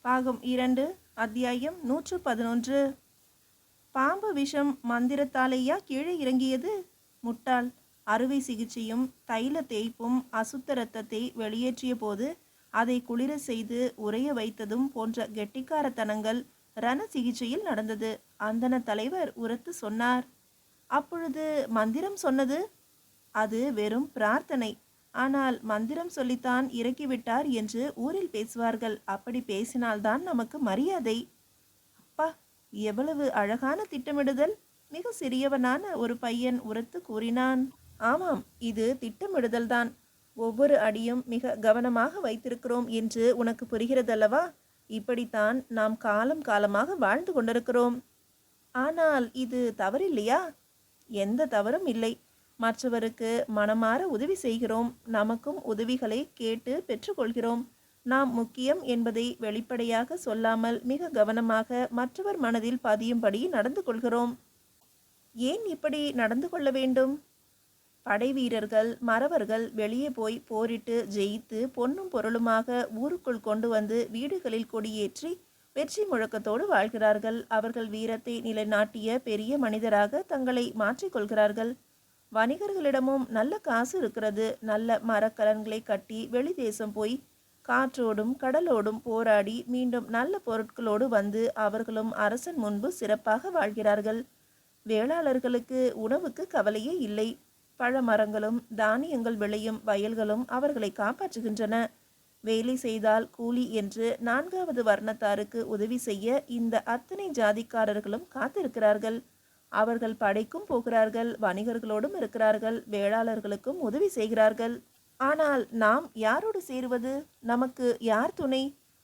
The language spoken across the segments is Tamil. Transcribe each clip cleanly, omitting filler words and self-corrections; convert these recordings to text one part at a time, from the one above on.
பாகம் 2 அத்தியாயம் 111. பாம்பு விஷம் மந்திரத்தாலேயா கீழே இறங்கியது? முட்டாள். அறுவை சிகிச்சையும் தைல தேய்ப்பும் அசுத்த இரத்தத்தை வெளியேற்றிய போது அதை குளிர செய்து உறைய வைத்ததும் போன்ற கெட்டிக்காரத்தனங்கள் ரண சிகிச்சையில் நடந்தது. அந்தன தலைவர் உரத்து சொன்னார். அப்பொழுது மந்திரம் சொன்னது? அது வெறும் பிரார்த்தனை. ஆனால் மந்திரம் சொல்லித்தான் இறக்கிவிட்டார் என்று ஊரில் பேசுவார்கள். அப்படி பேசினால்தான் நமக்கு மரியாதை. அப்பா, எவ்வளவு அழகான திட்டமிடுதல்! மிக சிறியவனான ஒரு பையன் உரத்து கூறினான். ஆமாம், இது திட்டமிடுதல்தான். ஒவ்வொரு அடியும் மிக கவனமாக வைத்திருக்கிறோம் என்று உனக்கு புரிகிறதல்லவா? இப்படித்தான் நாம் காலம் காலமாக வாழ்ந்து கொண்டிருக்கிறோம். ஆனால் இது தவறில்லையா? எந்த தவறும் இல்லை. மற்றவருக்கு மனமாற உதவி செய்கிறோம். நமக்கும் உதவிகளை கேட்டு பெற்றுக்கொள்கிறோம். நாம் முக்கியம் என்பதை வெளிப்படையாக சொல்லாமல் மிக கவனமாக மற்றவர் மனதில் பதியும்படி நடந்து கொள்கிறோம். ஏன் இப்படி நடந்து கொள்ள வேண்டும்? படை வீரர்கள் மறவர்கள் வெளியே போய் போரிட்டு ஜெயித்து பொன்னும் பொருளுமாக ஊருக்குள் கொண்டு வந்து வீடுகளில் கொடியேற்றி வெற்றி முழக்கத்தோடு வாழ்கிறார்கள். அவர்கள் வீரத்தை நிலைநாட்டிய பெரிய மனிதராக தங்களை மாற்றிக்கொள்கிறார்கள். வணிகர்களிடமும் நல்ல காசு இருக்கிறது. நல்ல மரக்கலன்களை கட்டி வெளி தேசம் போய் காற்றோடும் கடலோடும் போராடி மீண்டும் நல்ல பொருட்களோடு வந்து அவர்களும் அரசன் முன்பு சிறப்பாக வாழ்கிறார்கள். வேளாளர்களுக்கு உணவுக்கு கவலையே இல்லை. பழமரங்களும் தானியங்கள் விளையும் வயல்களும் அவர்களை காப்பாற்றுகின்றன. வேலை செய்தால் கூலி என்று நான்காவது வர்ணத்தாருக்கு உதவி செய்ய இந்த அத்தனை ஜாதிக்காரர்களும் காத்திருக்கிறார்கள். அவர்கள் படைக்கும் போகிறார்கள், வணிகர்களோடும் இருக்கிறார்கள், வேளாளர்களுக்கும் உதவி செய்கிறார்கள். ஆனால் நாம் யாரோடு சேருவது? நமக்கு யார் துணை?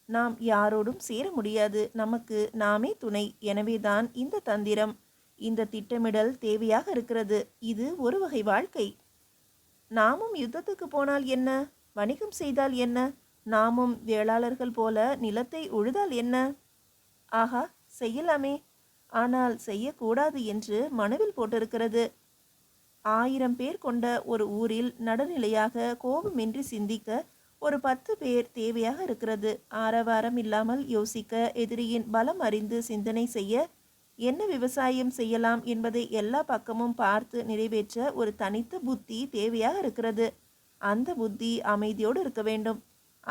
நாம் யாரோடும் சேர முடியாது. நமக்கு நாமே துணை. எனவேதான் இந்த தந்திரம், இந்த திட்டமிடல் தேவையாக இருக்கிறது. இது ஒரு வகை வாழ்க்கை. நாமும் யுத்தத்துக்கு போனால் என்ன? வணிகம் செய்தால் என்ன? நாமும் வேளாளர்கள் போல நிலத்தை உழுதால் என்ன? ஆஹா, செய்யலாமே. ஆனால் செய்யக்கூடாது என்று மனுவில் போட்டிருக்கிறது. 1000 பேர் கொண்ட ஒரு ஊரில் நடுநிலையாக கோபமின்றி சிந்திக்க ஒரு 10 பேர் தேவையாக இருக்கிறது. ஆரவாரம் இல்லாமல் யோசிக்க, எதிரியின் பலம் அறிந்து சிந்தனை செய்ய, என்ன விவசாயம் செய்யலாம் என்பதை எல்லா பக்கமும் பார்த்து நிறைவேற்ற ஒரு தனித்த புத்தி தேவையாக இருக்கிறது. அந்த புத்தி அமைதியோடு இருக்க வேண்டும்.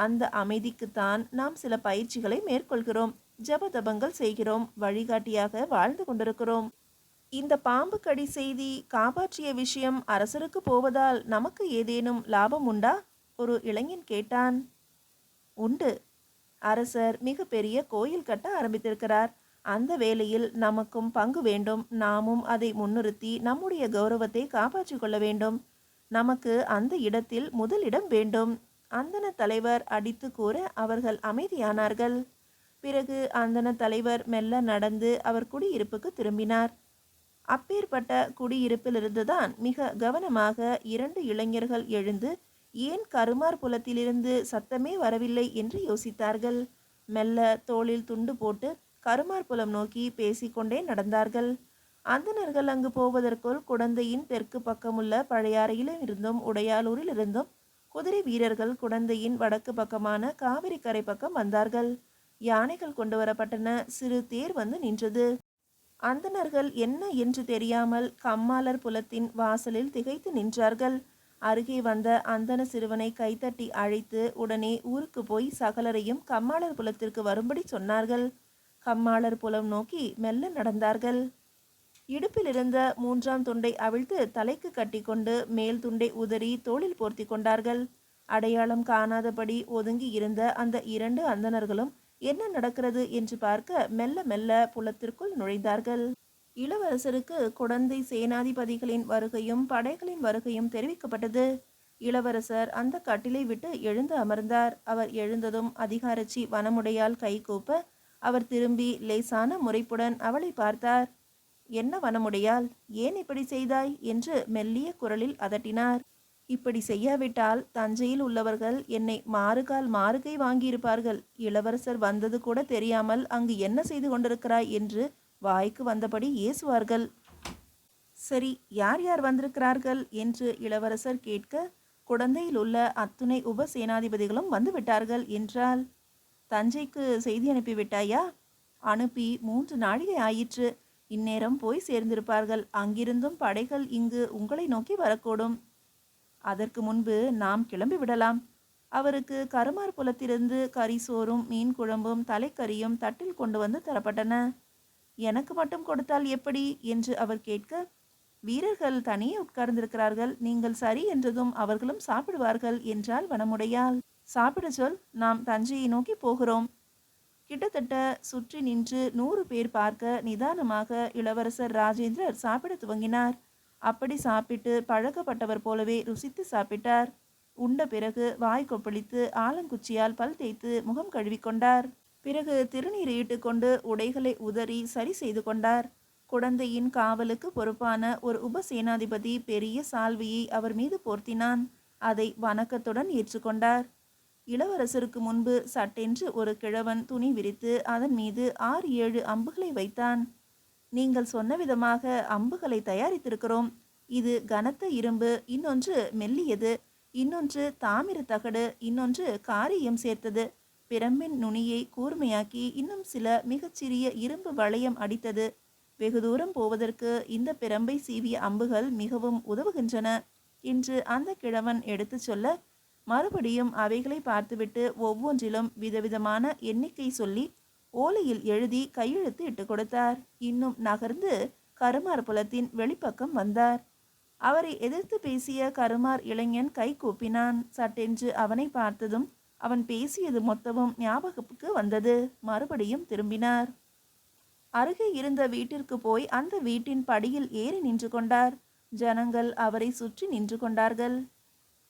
அந்த அமைதிக்குத்தான் நாம் சில பயிற்சிகளை மேற்கொள்கிறோம். ஜபதபங்கள் செய்கிறோம். வழிகாட்டியாக வாழ்ந்து கொண்டிருக்கிறோம். இந்த பாம்பு கடி செய்தி காப்பாற்றிய விஷயம் அரசருக்கு போவதால் நமக்கு ஏதேனும் லாபம் உண்டா? ஒரு இளைஞன் கேட்டான். உண்டு. அரசர் மிக பெரிய கோயில் கட்ட ஆரம்பித்திருக்கிறார். அந்த வேளையில் நமக்கும் பங்கு வேண்டும். நாமும் அதை முன்னிறுத்தி நம்முடைய கௌரவத்தை காப்பாற்றிக் கொள்ள வேண்டும். நமக்கு அந்த இடத்தில் முதலிடம் வேண்டும். அந்தன தலைவர் அடித்து கூற அவர்கள் அமைதியானார்கள். பிறகு அந்தன தலைவர் மெல்ல நடந்து அவர் குடியிருப்புக்கு திரும்பினார். அப்பேற்பட்ட குடியிருப்பிலிருந்துதான் மிக கவனமாக 2 இளைஞர்கள் எழுந்து ஏன் கருமார் புலத்திலிருந்து சத்தமே வரவில்லை என்று யோசித்தார்கள். மெல்ல தோளில் துண்டு போட்டு கருமார் புலம் நோக்கி பேசிக்கொண்டே நடந்தார்கள். அந்தணர்கள் அங்கு போவதற்குள் குடந்தையின் தெற்கு பக்கமுள்ள பழையாறையிலும் இருந்தும் உடையாலூரில் இருந்தும் குதிரை வீரர்கள் குடந்தையின் வடக்கு பக்கமான காவிரி கரை பக்கம் வந்தார்கள். யானைகள் கொண்டு வரப்பட்டன. சிறு தேர் வந்து நின்றது. அந்தணர்கள் என்ன என்று தெரியாமல் கம்மாளர் புலத்தின் வாசலில் திகைத்து நின்றார்கள். அருகே வந்த அந்தன சிறுவனை கைத்தட்டி அழைத்து உடனே ஊருக்கு போய் சகலரையும் கம்மாளர் புலத்திற்கு வரும்படி சொன்னார்கள். கம்மாளர் புலம் நோக்கி மெல்ல நடந்தார்கள். இடுப்பில் இருந்த 3ஆம் துண்டை அவிழ்த்து தலைக்கு கட்டிக்கொண்டு மேல் துண்டை உதறி தோளில் போர்த்தி கொண்டார்கள். அடையாளம் காணாதபடி ஒதுங்கி இருந்த அந்த 2 அந்தணர்களும் என்ன நடக்கிறது என்று பார்க்க மெல்ல மெல்ல புலத்திற்குள் நுழைந்தார்கள். இளவரசருக்கு குடந்தை சேனாதிபதிகளின் வருகையும் படைகளின் வருகையும் தெரிவிக்கப்பட்டது. இளவரசர் அந்த கட்டிலை விட்டு எழுந்து அமர்ந்தார். அவர் எழுந்ததும் அதிகாரச்சி வனமுடையால் கை கூப்ப அவர் திரும்பி லேசான முறைப்புடன் அவளை பார்த்தார். என்ன வனமுடையால், ஏன் இப்படி செய்தாய் என்று மெல்லிய குரலில் அதட்டினார். இப்படி செய்யாவிட்டால் தஞ்சையில் உள்ளவர்கள் என்னை மாறுகால் மாறுகை வாங்கியிருப்பார்கள். இளவரசர் வந்தது கூட தெரியாமல் அங்கு என்ன செய்து கொண்டிருக்கிறாய் என்று வாய்க்கு வந்தபடி ஏசுவார்கள். சரி, யார் யார் வந்திருக்கிறார்கள் என்று இளவரசர் கேட்க, குடந்தையில் உள்ள அத்துணை உபசேனாதிபதிகளும் வந்து விட்டார்கள் என்றாள். தஞ்சைக்கு செய்தி அனுப்பிவிட்டாயா? அனுப்பி 3 நாழிகை ஆயிற்று. இந்நேரம் போய் சேர்ந்திருப்பார்கள். அங்கிருந்தும் படைகள் இங்கு உங்களை நோக்கி வரக்கூடும். அதற்கு முன்பு நாம் கிளம்பி விடலாம். அவருக்கு கருமார் புலத்திலிருந்து கரிசோறும் மீன் குழம்பும் தலைக்கறியும் தட்டில் கொண்டு வந்து தரப்பட்டன. எனக்கு மட்டும் கொடுத்தால் எப்படி என்று அவர் கேட்க, வீரர்கள் தனியே உட்கார்ந்திருக்கிறார்கள். நீங்கள் சரி என்றதும் அவர்களும் சாப்பிடுவார்கள் என்றால் வனமுடையாள். சாப்பிட சொல், நாம் தஞ்சையை நோக்கி போகிறோம். கிட்டத்தட்ட சுற்றி நின்று 100 பேர் பார்க்க நிதானமாக இளவரசர் ராஜேந்திரர் சாப்பிட துவங்கினார். அப்படி சாப்பிட்டு பழக்கப்பட்டவர் போலவே ருசித்து சாப்பிட்டார். உண்ட பிறகு வாய் கொப்பளித்து ஆலங்குச்சியால் பல் தேய்த்து முகம் கழுவிக்கொண்டார். பிறகு திருநீர் இட்டுக்கொண்டு உடைகளை உதறி சரி செய்து கொண்டார். குழந்தையின் காவலுக்கு பொறுப்பான ஒரு உபசேனாதிபதி பெரிய சால்வையை அவர் மீது போர்த்தினான். அதை வணக்கத்துடன் ஏற்றுக்கொண்டார். இளவரசருக்கு முன்பு சட்டென்று ஒரு கிழவன் துணி விரித்து அதன் மீது 6-7 அம்புகளை வைத்தான். நீங்கள் சொன்ன விதமாக அம்புகளை தயாரித்திருக்கிறோம். இது கனத்த இரும்பு, இன்னொன்று மெல்லியது, இன்னொன்று தாமிர தகடு, இன்னொன்று காரியம் சேர்த்தது, பிரம்பின் நுனியை கூர்மையாக்கி இன்னும் சில மிகச்சிறிய இரும்பு வளையம் அடித்தது. வெகு தூரம் போவதற்கு இந்த பிரம்பை சீவிய அம்புகள் மிகவும் உதவுகின்றன என்று அந்த கிழவன் எடுத்து சொல்ல, மறுபடியும் அவைகளை பார்த்துவிட்டு ஒவ்வொன்றிலும் விதவிதமான எண்ணிக்கை சொல்லி ஓலையில் எழுதி கையெழுத்து இட்டு கொடுத்தார். இன்னும் நகர்ந்து கருமார் புலத்தின் வெளிப்பக்கம் வந்தார். அவரை எதிர்த்து பேசிய கருமார் இளைஞன் கை கூப்பினான். சட்டென்று அவனை பார்த்ததும் அவன் பேசியது மொத்தமும் ஞாபகத்துக்கு வந்தது. மறுபடியும் திரும்பினார். அருகே இருந்த வீட்டிற்கு போய் அந்த வீட்டின் படியில் ஏறி நின்று கொண்டார். ஜனங்கள் அவரை சுற்றி நின்று கொண்டார்கள்.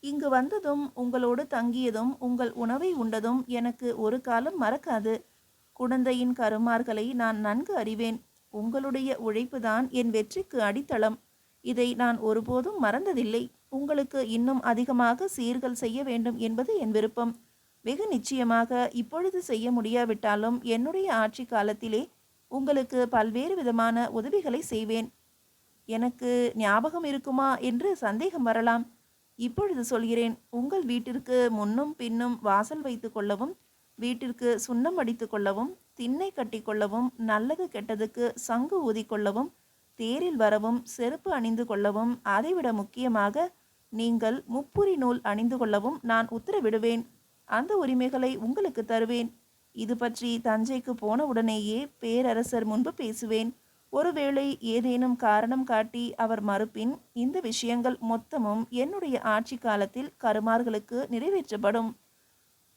இங்கு வந்ததும் உங்களோடு தங்கியதும் உங்கள் உணவை உண்டதும் எனக்கு ஒரு காலம் மறக்காது. குழந்தையின் கருமார்களை நான் நன்கு அறிவேன். உங்களுடைய உழைப்புதான் என் வெற்றிக்கு அடித்தளம். இதை நான் ஒருபோதும் மறந்ததில்லை. உங்களுக்கு இன்னும் அதிகமாக சீர்கள் செய்ய வேண்டும் என்பது என் விருப்பம். வெகு நிச்சயமாக இப்பொழுது செய்ய முடியாவிட்டாலும் என்னுடைய ஆட்சி காலத்திலே உங்களுக்கு பல்வேறு விதமான உதவிகளை செய்வேன். எனக்கு ஞாபகம் இருக்குமா என்று சந்தேகம் வரலாம். இப்பொழுது சொல்கிறேன். உங்கள் வீட்டிற்கு முன்னும் பின்னும் வாசல் வைத்து கொள்ளவும், வீட்டிற்கு சுண்ணம் அடித்து கொள்ளவும், திண்ணை கட்டி கொள்ளவும், நல்லது கெட்டதுக்கு சங்கு ஊதிக்கொள்ளவும், தேரில் வரவும், செருப்பு அணிந்து கொள்ளவும், அதைவிட முக்கியமாக நீங்கள் முப்புரி நூல் அணிந்து கொள்ளவும் நான் உத்தரவிடுவேன். அந்த உரிமைகளை உங்களுக்கு தருவேன். இது பற்றி தஞ்சைக்கு போன உடனேயே பேரரசர் முன்பு பேசுவேன். ஒருவேளை ஏதேனும் காரணம் காட்டி அவர் மறுப்பின் இந்த விஷயங்கள் மொத்தமும் என்னுடைய ஆட்சி காலத்தில் கருமார்களுக்கு நிறைவேற்றப்படும்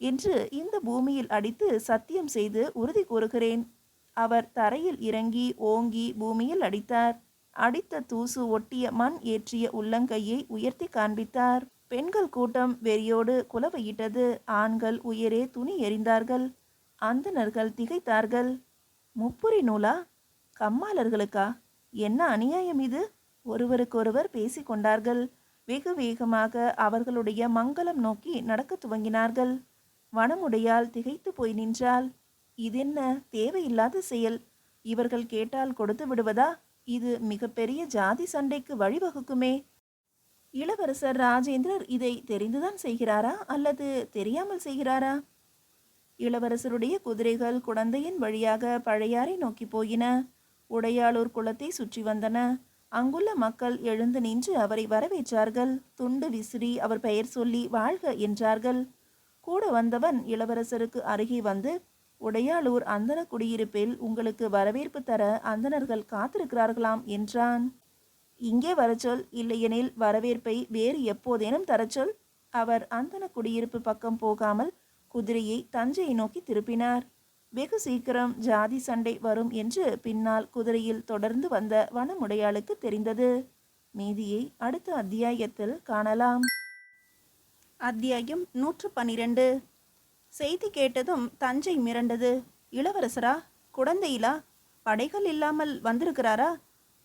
என்று இந்த பூமியில் அடித்து சத்தியம் செய்து உறுதி கூறுகிறேன். அவர் தரையில் இறங்கி ஓங்கி பூமியில் அடித்தார். அடித்த தூசு ஒட்டிய மண் ஏற்றிய உள்ளங்கையை உயர்த்தி காண்பித்தார். பெண்கள் கூட்டம் வெறியோடு குலவையிட்டது. ஆண்கள் உயரே துணி எறிந்தார்கள். அந்தணர்கள் திகைத்தார்கள். முப்புரி நூலா? கம்மாளர்களுக்கா? என்ன அநியாயம் இது? ஒருவருக்கொருவர் பேசிக்கொண்டார்கள். வெகு வேகமாக அவர்களுடைய மங்களம் நோக்கி நடக்க துவங்கினார்கள். வனமுடையால் திகைத்து போய் நின்றாள். இதென்ன தேவையில்லாத செயல்? இவர்கள் கேட்டால் கொடுத்து விடுவதா? இது மிகப்பெரிய ஜாதி சண்டைக்கு வழிவகுக்குமே. இளவரசர் ராஜேந்திரர் இதை தெரிந்துதான் செய்கிறாரா அல்லது தெரியாமல் செய்கிறாரா? இளவரசருடைய குதிரைகள் குடந்தையின் வழியாக பழையாறை நோக்கி போயின. உடையாளூர் குளத்தை சுற்றி வந்தன. அங்குள்ள மக்கள் எழுந்து நின்று அவரை வரவேற்றார்கள். துண்டு விசிறி அவர் பெயர் சொல்லி வாழ்க என்றார்கள். கூட வந்தவன் இளவரசருக்கு அருகே வந்து, உடையாளூர் அந்தன குடியிருப்பில் உங்களுக்கு வரவேற்பு தர அந்தணர்கள் காத்திருக்கிறார்களாம் என்றான். இங்கே வரச்சொல், இல்லையெனில் வரவேற்பை வேறு எப்போதேனும் தரச்சொல். அவர் அந்தன குடியிருப்பு பக்கம் போகாமல் குதிரையை தஞ்சையை நோக்கி திருப்பினார். வெகு சீக்கிரம் ஜாதி சண்டை வரும் என்று பின்னால் குதிரையில் தொடர்ந்து வந்த வனமுடையாளுக்கு தெரிந்தது. மீதியை அடுத்த அத்தியாயத்தில் காணலாம். அத்தியாயம் 112. செய்தி கேட்டதும் தஞ்சை மிரண்டது. இளவரசரா? குடந்தையிலா? படைகள் இல்லாமல் வந்திருக்கிறாரா?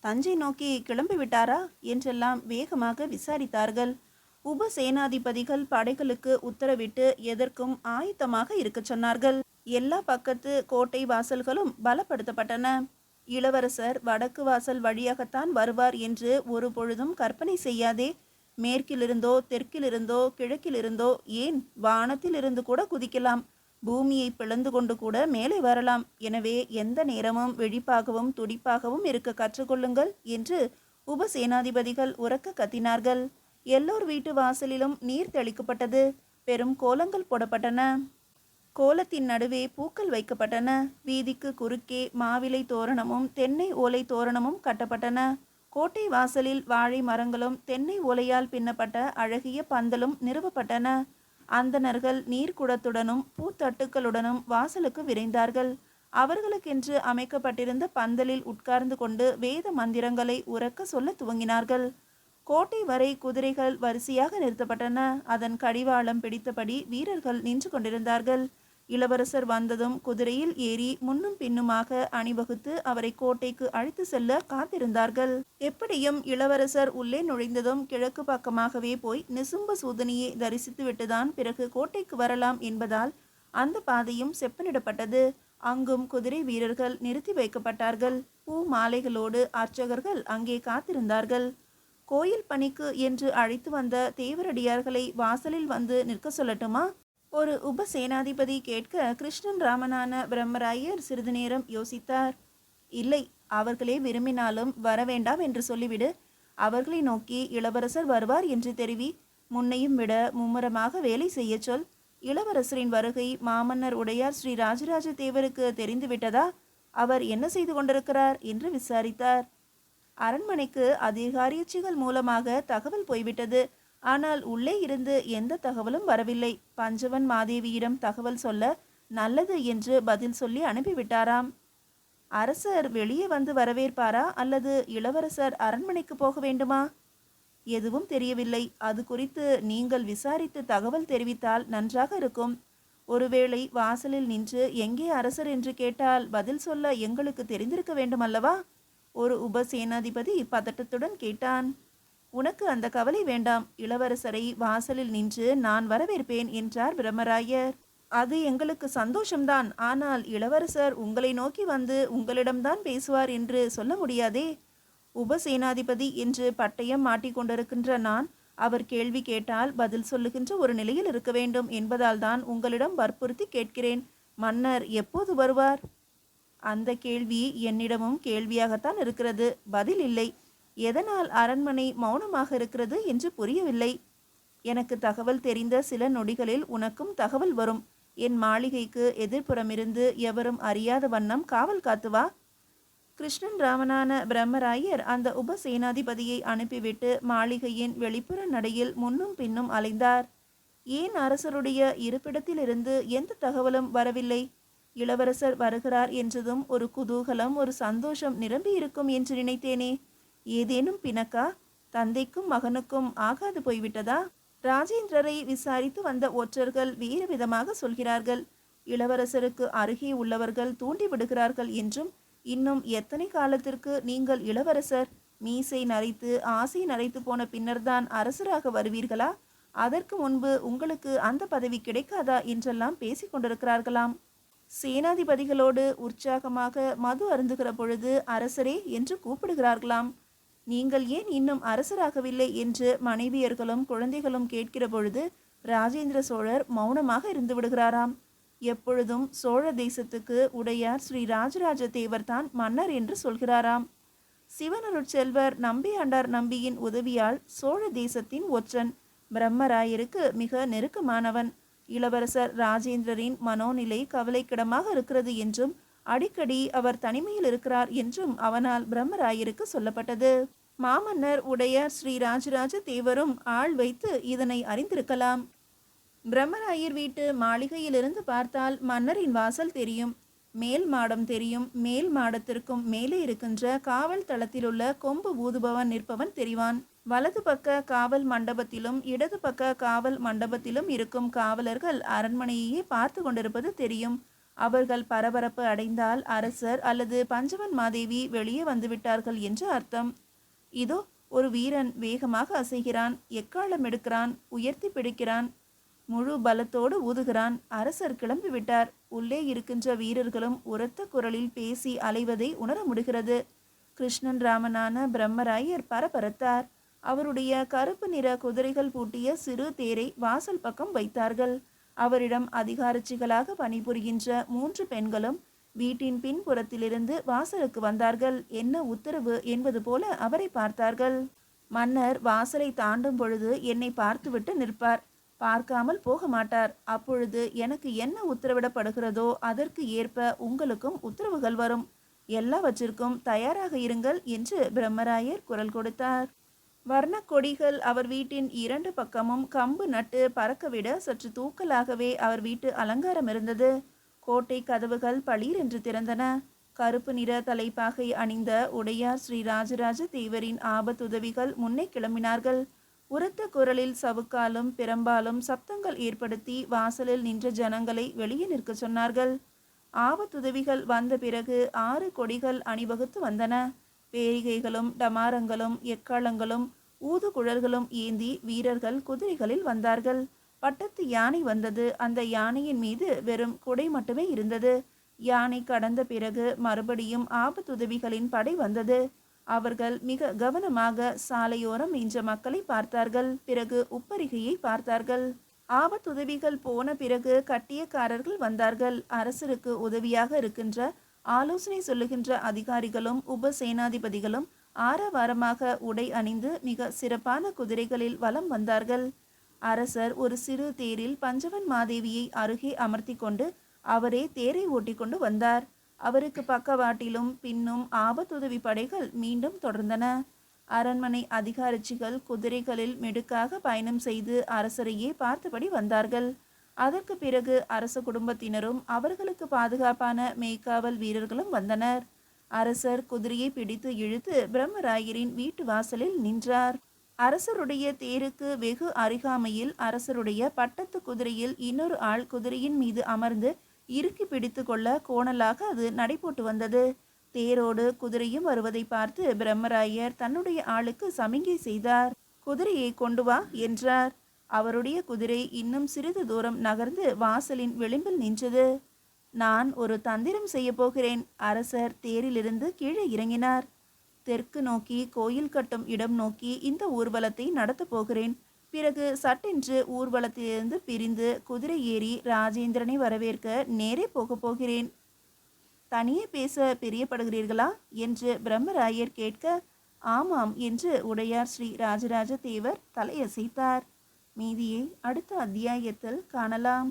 தஞ்சை நோக்கி கிளம்பி விட்டாரா என்றெல்லாம் வேகமாக விசாரித்தார்கள். உபசேனாதிபதிகள் படைகளுக்கு உத்தரவிட்டு எதற்கும் ஆயத்தமாக இருக்க சொன்னார்கள். எல்லா பக்கத்து கோட்டை வாசல்களும் பலப்படுத்தப்பட்டன. இளவரசர் வடக்கு வாசல் வழியாகத்தான் வருவார் என்று ஒரு பொழுதும் கற்பனை செய்யாதே. மேற்கிலிருந்தோ தெற்கிலிருந்தோ கிழக்கிலிருந்தோ ஏன் வானத்திலிருந்து கூட குதிக்கலாம். பூமியை பிளந்து கொண்டு கூட மேலே வரலாம். எனவே எந்த நேரமும் விழிப்பாகவும் துடிப்பாகவும் இருக்க கற்றுக்கொள்ளுங்கள் என்று உபசேனாதிபதிகள் உரக்க கத்தினார்கள். எல்லோர் வீட்டு வாசலிலும் நீர் தெளிக்கப்பட்டது. பெரும் கோலங்கள் போடப்பட்டன. கோலத்தின் நடுவே பூக்கள் வைக்கப்பட்டன. வீதிக்கு குறுக்கே மாவிலை தோரணமும் தென்னை ஓலை தோரணமும் கட்டப்பட்டன. கோட்டை வாசலில் வாழை மரங்களும் தென்னை ஓலையால் பின்னப்பட்ட அழகிய பந்தலும் நிறுவப்பட்டன. அந்தணர்கள் நீர்க்குடத்துடனும் பூத்தட்டுக்களுடனும் வாசலுக்கு விரைந்தார்கள். அவர்களுக்கென்று அமைக்கப்பட்டிருந்த பந்தலில் உட்கார்ந்து கொண்டு வேத மந்திரங்களை உரக்க சொல்ல துவங்கினார்கள். கோட்டை வரை குதிரைகள் வரிசையாக நிறுத்தப்பட்டன. அதன் கடிவாளம் பிடித்தபடி வீரர்கள் நின்று கொண்டிருந்தார்கள். இளவரசர் வந்ததும் குதிரையில் ஏறி முன்னும் பின்னுமாக அணிவகுத்து அவரை கோட்டைக்கு அழைத்து செல்ல காத்திருந்தார்கள். எப்படியும் இளவரசர் உள்ளே நுழைந்ததும் கிழக்கு பக்கமாகவே போய் நிசும்ப சூதனியை தரிசித்து விட்டுதான் பிறகு கோட்டைக்கு வரலாம் என்பதால் அந்த பாதையும் செப்பனிடப்பட்டது. அங்கும் குதிரை வீரர்கள் நிறுத்தி வைக்கப்பட்டார்கள். பூ மாலைகளோடு அர்ச்சகர்கள் அங்கே காத்திருந்தார்கள். கோயில் பணிக்கு என்று அழைத்து வந்த தேவரடியார்களை வாசலில் வந்து நிற்க சொல்லட்டுமா? ஒரு உபசேனாதிபதி கேட்க கிருஷ்ணன் ராமனான பிரம்மராயர் சிறிது நேரம் யோசித்தார். இல்லை, அவர்களே விரும்பினாலும் வர வேண்டாம் என்று சொல்லிவிடு. அவர்களை நோக்கி இளவரசர் வருவார் என்று தெரிவி. முன்னையும் விட மும்முரமாக வேலை செய்ய சொல். இளவரசரின் வருகை மாமன்னர் உடையார் ஸ்ரீ ராஜராஜ தேவருக்கு தெரிந்துவிட்டதா? அவர் என்ன செய்து கொண்டிருக்கிறார் என்று விசாரித்தார். அரண்மனைக்கு அதிகாரிச்சிகள் மூலமாக தகவல் போய்விட்டது. ஆனால் உள்ளே இருந்து எந்த தகவலும் வரவில்லை. பஞ்சவன் மாதேவியிடம் தகவல் சொல்ல நல்லது என்று பதில் சொல்லி அனுப்பிவிட்டாராம். அரசர் வெளியே வந்து வரவேற்பாரா அல்லது இளவரசர் அரண்மனைக்கு போக வேண்டுமா? எதுவும் தெரியவில்லை. அது குறித்து நீங்கள் விசாரித்து தகவல் தெரிவித்தால் நன்றாக இருக்கும். ஒருவேளை வாசலில் நின்று எங்கே அரசர் என்று கேட்டால் பதில் சொல்ல எங்களுக்கு தெரிந்திருக்க வேண்டும் அல்லவா? ஒரு உபசேனாதிபதி பதட்டத்துடன் கேட்டான். உனக்கு அந்த கவலை வேண்டாம். இளவரசரை வாசலில் நின்று நான் வரவேற்பேன் என்றார் பிரம்மராயர். அது எங்களுக்கு சந்தோஷம்தான். ஆனால் இளவரசர் உங்களை நோக்கி வந்து உங்களிடம்தான் பேசுவார் என்று சொல்ல முடியாதே. உபசேனாதிபதி என்று பட்டயம் மாட்டிக்கொண்டிருக்கின்ற நான் அவர் கேள்வி கேட்டால் பதில் சொல்லுகின்ற ஒரு நிலையில் இருக்க வேண்டும் என்பதால் தான் உங்களிடம் வற்புறுத்தி கேட்கிறேன். மன்னர் எப்போது வருவார்? அந்த கேள்வி என்னிடமும் கேள்வியாகத்தான் இருக்கிறது. பதில் இல்லை. எதனால் அரண்மனை மௌனமாக இருக்கிறது என்று புரியவில்லை. எனக்கு தகவல் தெரிந்த சில நொடிகளில் உனக்கும் தகவல் வரும். என் மாளிகைக்கு எதிர்ப்புறமிருந்து எவரும் அறியாத வண்ணம் காவல் காத்து வா. கிருஷ்ணன் ராமனான பிரம்மராயர் அந்த உபசேனாதிபதியை அனுப்பிவிட்டு மாளிகையின் வெளிப்புற நடையில் முன்னும் பின்னும் அலைந்தார். ஏன் அரசருடைய இருப்பிடத்திலிருந்து எந்த தகவலும் வரவில்லை? இளவரசர் வருகிறார் என்றதும் ஒரு குதூகலம், ஒரு சந்தோஷம் நிரம்பி இருக்கும் என்று நினைத்தேனே. ஏதேனும் பிணக்கா? தந்தைக்கும் மகனுக்கும் ஆகாது போய்விட்டதா? ராஜேந்திரரை விசாரித்து வந்த ஒற்றர்கள் வேறு விதமாக சொல்கிறார்கள். இளவரசருக்கு அருகே உள்ளவர்கள் தூண்டி விடுகிறார்கள் என்றும், இன்னும் எத்தனை காலத்திற்கு நீங்கள் இளவரசர் மீசை நரைத்து ஆசை நரைத்து போன பின்னர்தான் அரசராக வருவீர்களா? அதற்கு முன்பு உங்களுக்கு அந்த பதவி கிடைக்காதா என்றெல்லாம் பேசிக் கொண்டிருக்கிறார்களாம். சேனாதிபதிகளோடு உற்சாகமாக மது அருந்துகிற பொழுது அரசரே என்று கூப்பிடுகிறார்களாம். நீங்கள் ஏன் இன்னும் அரசராகவில்லை என்று மனைவியர்களும் குழந்தைகளும் கேட்கிற பொழுது ராஜேந்திர சோழர் மௌனமாக இருந்து விடுகிறாராம். எப்பொழுதும் சோழ தேசத்துக்கு உடையார் ஸ்ரீ ராஜராஜ தேவர் தான் மன்னர் என்று சொல்கிறாராம். சிவனருட்செல்வர் நம்பி ஆண்டார் நம்பியின் உதவியால் சோழ தேசத்தின் ஒற்றன் பிரம்மராயருக்கு மிக நெருக்கமானவன். இளவரசர் ராஜேந்திரரின் மனோநிலை கவலைக்கிடமாக இருக்கிறது என்றும், அடிக்கடி அவர் தனிமையில் இருக்கிறார் என்றும் அவனால் பிரம்மராயருக்கு சொல்லப்பட்டது. மாமன்னர் உடையார் ஸ்ரீ ராஜராஜ தேவரும் ஆள் வைத்து இதனை அறிந்திருக்கலாம். பிரம்மராயர் வீட்டு மாளிகையிலிருந்து பார்த்தால் மன்னரின் வாசல் தெரியும், மேல் மாடம் தெரியும். மேல் மாடத்திற்கும் மேலே இருக்கின்ற காவல் தளத்திலுள்ள கொம்பு ஊதுபவன் நிற்பவன் தெரிவான். வலது பக்க காவல் மண்டபத்திலும் இடது பக்க காவல் மண்டபத்திலும் இருக்கும் காவலர்கள் அரண்மனையே பார்த்து கொண்டிருப்பது தெரியும். அவர்கள் பரபரப்பு அடைந்தால் அரசர் அல்லது பஞ்சவன் மாதேவி வெளியே வந்துவிட்டார்கள் என்று அர்த்தம். இதோ ஒரு வீரன் வேகமாக அசைகிறான், எக்காலம் எடுக்கிறான், உயர்த்தி பிடிக்கிறான், முழு பலத்தோடு ஊதுகிறான். அரசர் கிளம்பி விட்டார். உள்ளே இருக்கின்ற வீரர்களும் உரத்த குரலில் பேசி அலைவதை உணர முடிகிறது. கிருஷ்ணன் ராமனான பிரம்மராயர் பரபரத்தார். அவருடைய கருப்பு நிற குதிரைகள் பூட்டிய சிறு தேரை வாசல் பக்கம் வைத்தார்கள். அவரிடம் அதிகாரச்சிகளாக பணிபுரிகின்ற 3 பெண்களும் வீட்டின் பின்புறத்திலிருந்து வாசலுக்கு வந்தார்கள். என்ன உத்தரவு என்பது போல அவரை பார்த்தார்கள். மன்னர் வாசலை தாண்டும் பொழுது என்னை பார்த்துவிட்டு நிற்பார். பார்க்காமல் போக மாட்டார். அப்பொழுது எனக்கு என்ன உத்தரவிடப்படுகிறதோ அதற்கு ஏற்ப உங்களுக்கும் உத்தரவுகள் வரும். எல்லாவற்றிற்கும் தயாராக இருங்கள் என்று பிரம்மராயர் குரல் கொடுத்தார். வர்ணக் கொடிகள் அவர் வீட்டின் 2 பக்கமும் கம்பு நட்டு பறக்கவிட சற்று தூக்கலாகவே அவர் வீட்டு அலங்காரம் இருந்தது. கோட்டை கதவுகள் பளீர் என்று திறந்தன. கருப்பு நிற தலைப்பாகை அணிந்த உடையார் ஸ்ரீ ராஜராஜ தேவரின் ஆபத்துதவிகள் முன்னே கிளம்பினார்கள். உரத்த குரலில் சவுக்காலும் பிரம்பாலும் சப்தங்கள் ஏற்படுத்தி வாசலில் நின்ற ஜனங்களை வெளியே நிற்க சொன்னார்கள். ஆபத்துதவிகள் வந்த பிறகு 6 கொடிகள் அணிவகுத்து வந்தன. பேரிகைகளும் டமாரங்களும் எக்காளங்களும் ஊதுகுழல்களும் ஏந்தி வீரர்கள் குதிரைகளில் வந்தார்கள். பட்டத்து யானை வந்தது. அந்த யானையின் மீது வெறும் குடை மட்டுமே இருந்தது. யானை கடந்த பிறகு மறுபடியும் ஆபத்துதவிகளின் படை வந்தது. அவர்கள் மிக கவனமாக சாலையோரம் நின்ற மக்களை பார்த்தார்கள். பிறகு உப்பரிகையை பார்த்தார்கள். ஆபத்துதவிகள் போன பிறகு கட்டியக்காரர்கள் வந்தார்கள். அரசருக்கு உதவியாக இருக்கின்ற ஆலோசனை சொல்லுகின்ற அதிகாரிகளும் உபசேனாதிபதிகளும் ஆரவாரமாக உடை அணிந்து மிக சிறப்பான குதிரைகளில் வலம் வந்தார்கள். அரசர் ஒரு சிறு தேரில் பஞ்சவன் மாதேவியை அருகே அமர்த்தி கொண்டு அவரே தேரை ஓட்டி கொண்டு வந்தார். அவருக்கு பக்கவாட்டிலும் பின்னும் ஆபத்துதவி படைகள் மீண்டும் தொடர்ந்தன. அரண்மனை அதிகாரச்சிகள் குதிரைகளில் மெடுக்காக பயணம் செய்து அரசரையே பார்த்தபடி வந்தார்கள். அதற்கு பிறகு அரச குடும்பத்தினரும் அவர்களுக்கு பாதுகாப்பான மேய்க்காவல் வீரர்களும் வந்தனர். அரசர் குதிரையை பிடித்து இழுத்து பிரம்மராயரின் வீட்டு வாசலில் நின்றார். அரசருடைய தேருக்கு வெகு அருகாமையில் அரசருடைய பட்டத்து குதிரையில் இன்னொரு ஆள் குதிரையின் மீது அமர்ந்து இறுக்கி பிடித்து கொள்ள கோணலாக அது நடைபோட்டு வந்தது. தேரோடு குதிரையும் வருவதை பார்த்து பிரம்மராயர் தன்னுடைய ஆளுக்கு சமிங்கை செய்தார். குதிரையை கொண்டு வா என்றார். அவருடைய குதிரை இன்னும் சிறிது தூரம் நகர்ந்து வாசலின் விளிம்பில் நின்றது. நான் ஒரு தந்திரம் செய்ய போகிறேன். அரசர் தேரிலிருந்து கீழே இறங்கினார். தெற்கு நோக்கி கோயில் கட்டும் இடம் நோக்கி இந்த ஊர்வலத்தை நடத்தப் போகிறேன். பிறகு சட்டென்று ஊர்வலத்திலிருந்து பிரிந்து குதிரை ஏறி ராஜேந்திரனை வரவேற்க நேரே போகிறேன். தனியே பேச பிரியப்படுகிறீர்களா என்று பிரம்மராயர் கேட்க, ஆமாம் என்று உடையார் ஸ்ரீ ராஜராஜ தேவர் தலையசைத்தார். மீதியை அடுத்த அத்தியாயத்தில் காணலாம்.